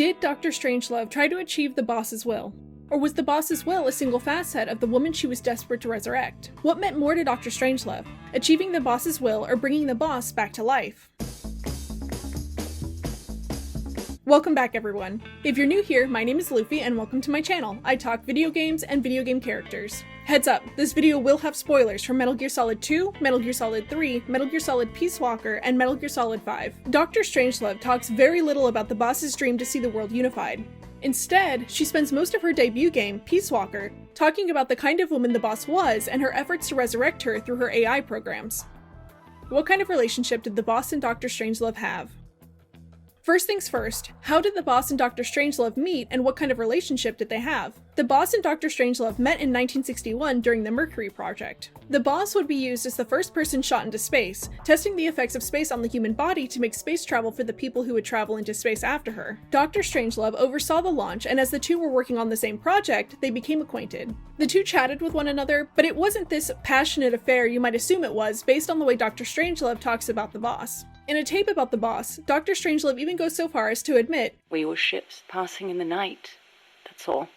Did Dr. Strangelove try to achieve the boss's will? Or was the boss's will a single facet of the woman she was desperate to resurrect? What meant more to Dr. Strangelove, achieving the boss's will or bringing the boss back to life? Welcome back, everyone. If you're new here, my name is Luffy and welcome to my channel. I talk video games and video game characters. Heads up, this video will have spoilers from Metal Gear Solid 2, Metal Gear Solid 3, Metal Gear Solid Peace Walker, and Metal Gear Solid 5. Dr. Strangelove talks very little about the boss's dream to see the world unified. Instead, she spends most of her debut game, Peace Walker, talking about the kind of woman the boss was and her efforts to resurrect her through her AI programs. What kind of relationship did the boss and Dr. Strangelove have? First things first, how did the boss and Dr. Strangelove meet and what kind of relationship did they have? The boss and Dr. Strangelove met in 1961 during the Mercury Project. The boss would be used as the first person shot into space, testing the effects of space on the human body to make space travel for the people who would travel into space after her. Dr. Strangelove oversaw the launch, and as the two were working on the same project, they became acquainted. The two chatted with one another, but it wasn't this passionate affair you might assume it was based on the way Dr. Strangelove talks about the boss. In a tape about the boss, Dr. Strangelove even goes so far as to admit, "We were ships passing in the night, that's all."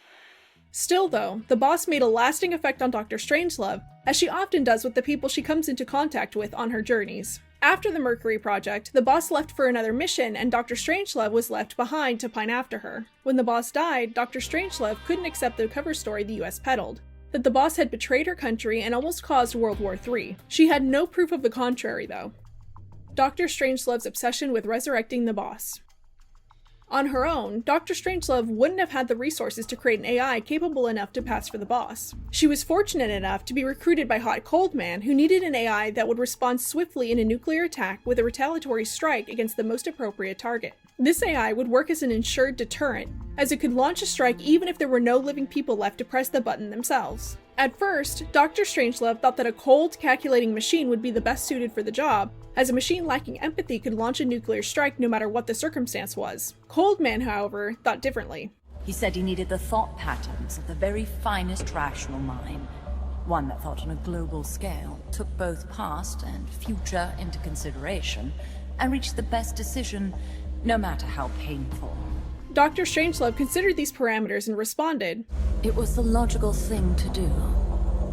Still though, the boss made a lasting effect on Dr. Strangelove, as she often does with the people she comes into contact with on her journeys. After the Mercury Project, the boss left for another mission and Dr. Strangelove was left behind to pine after her. When the boss died, Dr. Strangelove couldn't accept the cover story the US peddled, that the boss had betrayed her country and almost caused World War III. She had no proof of the contrary though. Dr. Strangelove's obsession with resurrecting the boss. On her own, Dr. Strangelove wouldn't have had the resources to create an AI capable enough to pass for the boss. She was fortunate enough to be recruited by Hot Cold Man, who needed an AI that would respond swiftly in a nuclear attack with a retaliatory strike against the most appropriate target. This AI would work as an ensured deterrent, as it could launch a strike even if there were no living people left to press the button themselves. At first, Dr. Strangelove thought that a cold, calculating machine would be the best suited for the job, as a machine lacking empathy could launch a nuclear strike no matter what the circumstance was. Cold Man, however, thought differently. He said he needed the thought patterns of the very finest rational mind, one that thought on a global scale, took both past and future into consideration, and reached the best decision, no matter how painful. Dr. Strangelove considered these parameters and responded, "It was the logical thing to do.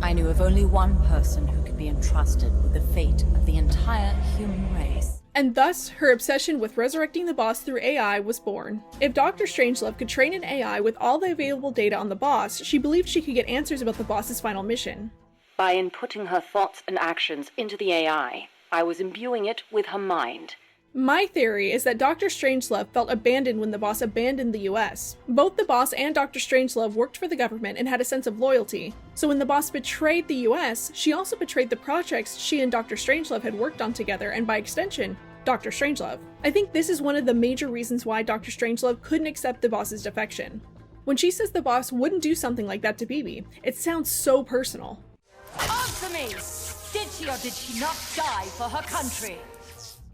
I knew of only one person who could be entrusted with the fate of the entire human race." And thus, her obsession with resurrecting the boss through AI was born. If Dr. Strangelove could train an AI with all the available data on the boss, she believed she could get answers about the boss's final mission. By inputting her thoughts and actions into the AI, I was imbuing it with her mind. My theory is that Dr. Strangelove felt abandoned when the boss abandoned the US. Both the boss and Dr. Strangelove worked for the government and had a sense of loyalty, so when the boss betrayed the US, she also betrayed the projects she and Dr. Strangelove had worked on together, and by extension, Dr. Strangelove. I think this is one of the major reasons why Dr. Strangelove couldn't accept the boss's defection. When she says the boss wouldn't do something like that to BB, it sounds so personal. Answer me! Did she or did she not die for her country?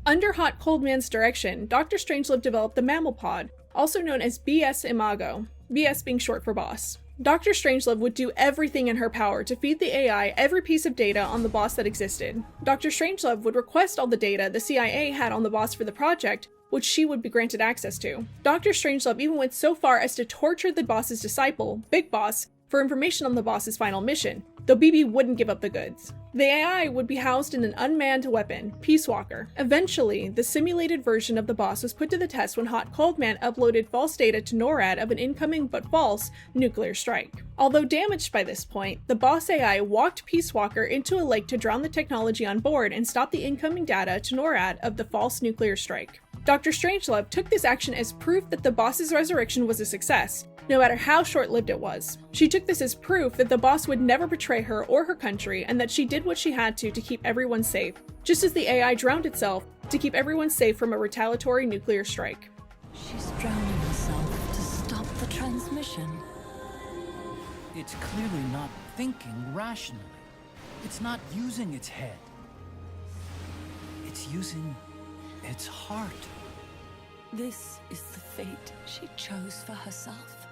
Under Hot Cold Man's direction, Dr. Strangelove developed the Mammal Pod, also known as BS Imago, BS being short for boss. Dr. Strangelove would do everything in her power to feed the AI every piece of data on the boss that existed. Dr. Strangelove would request all the data the CIA had on the boss for the project, which she would be granted access to. Dr. Strangelove even went so far as to torture the boss's disciple, Big Boss, for information on the boss's final mission, though BB wouldn't give up the goods. The AI would be housed in an unmanned weapon, Peace Walker. Eventually, the simulated version of the boss was put to the test when Hot Cold Man uploaded false data to NORAD of an incoming but false nuclear strike. Although damaged by this point, the boss AI walked Peace Walker into a lake to drown the technology on board and stop the incoming data to NORAD of the false nuclear strike. Dr. Strangelove took this action as proof that the boss's resurrection was a success, no matter how short-lived it was. She took this as proof that the boss would never betray her or her country and that she did what she had to keep everyone safe, just as the AI drowned itself to keep everyone safe from a retaliatory nuclear strike. She's drowning herself to stop the transmission. It's clearly not thinking rationally. It's not using its head. It's using its heart. This is the fate she chose for herself.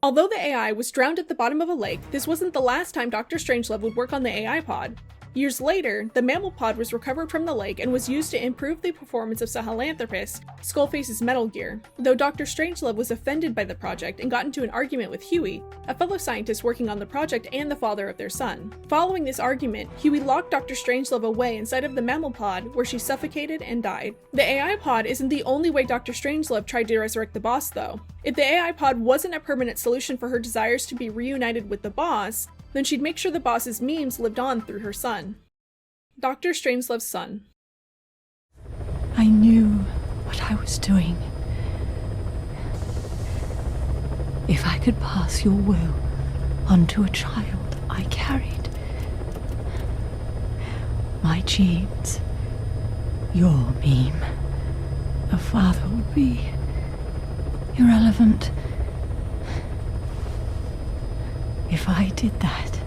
Although the AI was drowned at the bottom of a lake, this wasn't the last time Dr. Strangelove would work on the AI pod. Years later, the mammal pod was recovered from the lake and was used to improve the performance of Sahelanthropus, Skullface's Metal Gear, though Dr. Strangelove was offended by the project and got into an argument with Huey, a fellow scientist working on the project and the father of their son. Following this argument, Huey locked Dr. Strangelove away inside of the mammal pod, where she suffocated and died. The AI pod isn't the only way Dr. Strangelove tried to resurrect the boss, though. If the AI pod wasn't a permanent solution for her desires to be reunited with the boss, then she'd make sure the boss's memes lived on through her son. Dr. Strangelove's son. I knew what I was doing. If I could pass your will onto a child I carried, my genes, your meme, a father would be irrelevant. If I did that,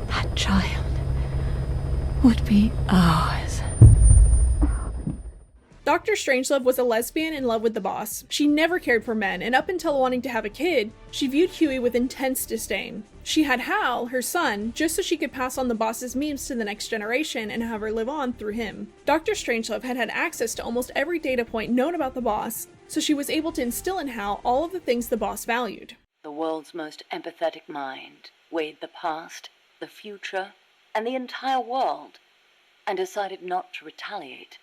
that child would be ours. Dr. Strangelove was a lesbian in love with the boss. She never cared for men, and up until wanting to have a kid, she viewed Huey with intense disdain. She had Hal, her son, just so she could pass on the boss's memes to the next generation and have her live on through him. Dr. Strangelove had access to almost every data point known about the boss, so she was able to instill in Hal all of the things the boss valued. The world's most empathetic mind weighed the past, the future, and the entire world, and decided not to retaliate.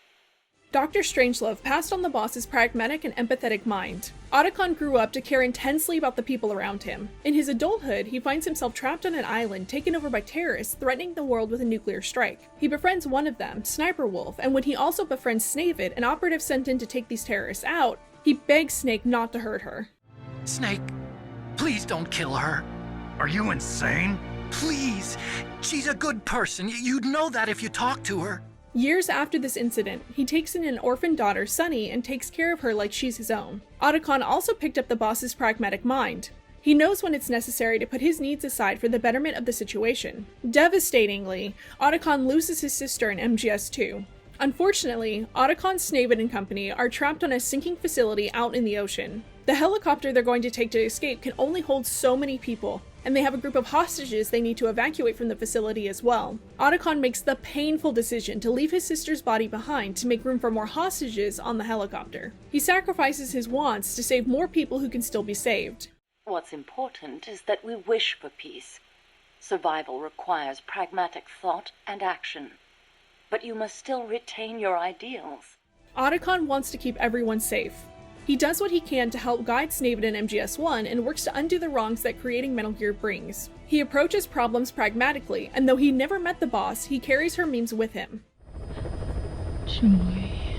Dr. Strangelove passed on the boss's pragmatic and empathetic mind. Otacon grew up to care intensely about the people around him. In his adulthood, he finds himself trapped on an island taken over by terrorists threatening the world with a nuclear strike. He befriends one of them, Sniper Wolf, and when he also befriends Snavid, an operative sent in to take these terrorists out, he begs Snake not to hurt her. Snake, please don't kill her. Are you insane? Please. She's a good person. You'd know that if you talked to her. Years after this incident, he takes in an orphan daughter, Sunny, and takes care of her like she's his own. Otacon also picked up the boss's pragmatic mind. He knows when it's necessary to put his needs aside for the betterment of the situation. Devastatingly, Otacon loses his sister in MGS2. Unfortunately, Otacon, Snavid, and company are trapped on a sinking facility out in the ocean. The helicopter they're going to take to escape can only hold so many people, and they have a group of hostages they need to evacuate from the facility as well. Otacon makes the painful decision to leave his sister's body behind to make room for more hostages on the helicopter. He sacrifices his wants to save more people who can still be saved. What's important is that we wish for peace. Survival requires pragmatic thought and action. But you must still retain your ideals. Otacon wants to keep everyone safe. He does what he can to help guide Snavid in MGS1 and works to undo the wrongs that creating Metal Gear brings. He approaches problems pragmatically, and though he never met the boss, he carries her memes with him. Julie,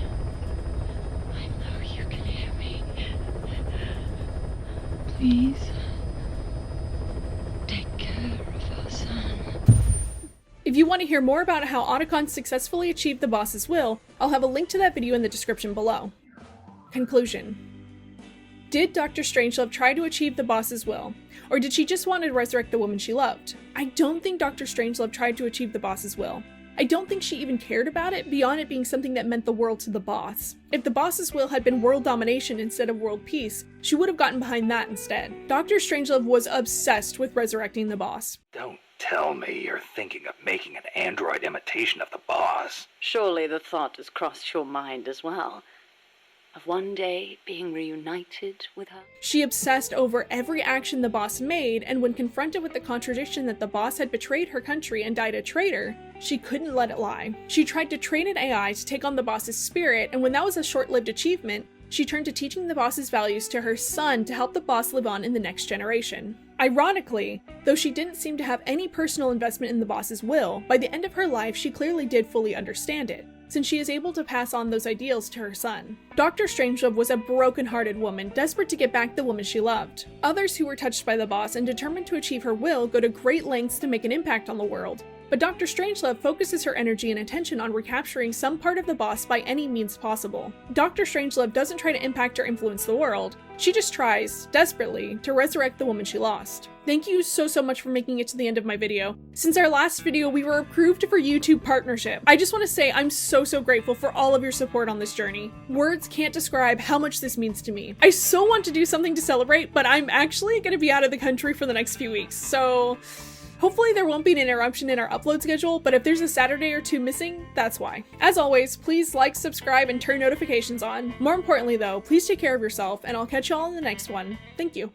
I know you can hear me. Please, take care of our son. If you want to hear more about how Otacon successfully achieved the boss's will, I'll have a link to that video in the description below. Conclusion. Did Dr. Strangelove try to achieve the boss's will, or did she just want to resurrect the woman she loved? I don't think Dr. Strangelove tried to achieve the boss's will. I don't think she even cared about it beyond it being something that meant the world to the boss. If the boss's will had been world domination instead of world peace, she would have gotten behind that instead. Dr. Strangelove was obsessed with resurrecting the boss. Don't tell me you're thinking of making an android imitation of the boss. Surely the thought has crossed your mind as well, of one day being reunited with her? She obsessed over every action the boss made, and when confronted with the contradiction that the boss had betrayed her country and died a traitor, she couldn't let it lie. She tried to train an AI to take on the boss's spirit, and when that was a short-lived achievement, she turned to teaching the boss's values to her son to help the boss live on in the next generation. Ironically, though she didn't seem to have any personal investment in the boss's will, by the end of her life she clearly did fully understand it, since she is able to pass on those ideals to her son. Dr. Strangelove was a broken-hearted woman, desperate to get back the woman she loved. Others who were touched by the boss and determined to achieve her will go to great lengths to make an impact on the world. But Dr. Strangelove focuses her energy and attention on recapturing some part of the boss by any means possible. Dr. Strangelove doesn't try to impact or influence the world. She just tries, desperately, to resurrect the woman she lost. Thank you so much for making it to the end of my video. Since our last video, we were approved for YouTube partnership. I just want to say I'm so grateful for all of your support on this journey. Words can't describe how much this means to me. I so want to do something to celebrate, but I'm actually going to be out of the country for the next few weeks, so Hopefully there won't be an interruption in our upload schedule, but if there's a Saturday or two missing, that's why. As always, please like, subscribe, and turn notifications on. More importantly though, please take care of yourself, and I'll catch y'all in the next one. Thank you.